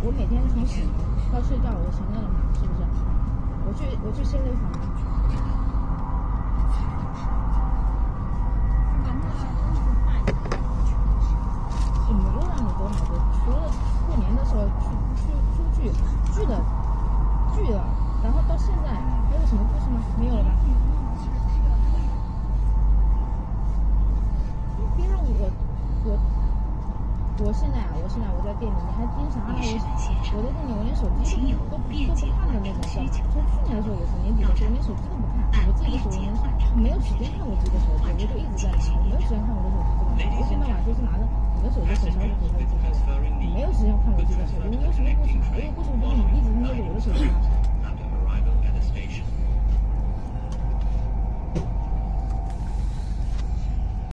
我每天从醒到睡觉，我行了嘛，是不是？我去歇了一会儿。我没有让你多买的，除了过年的时候出剧了，然后到现在还有什么故事吗？没有了吧？别让我现在我在店里，你想让我在店里，我连手机都不看的那种状态。从去年的时候也是年底的时候，我连手机都不看，我自己的手机没有时间看我自己的手机，我就一直在拿，我没有时间看我的手机，我一天到晚就是拿着你的手机手抄的。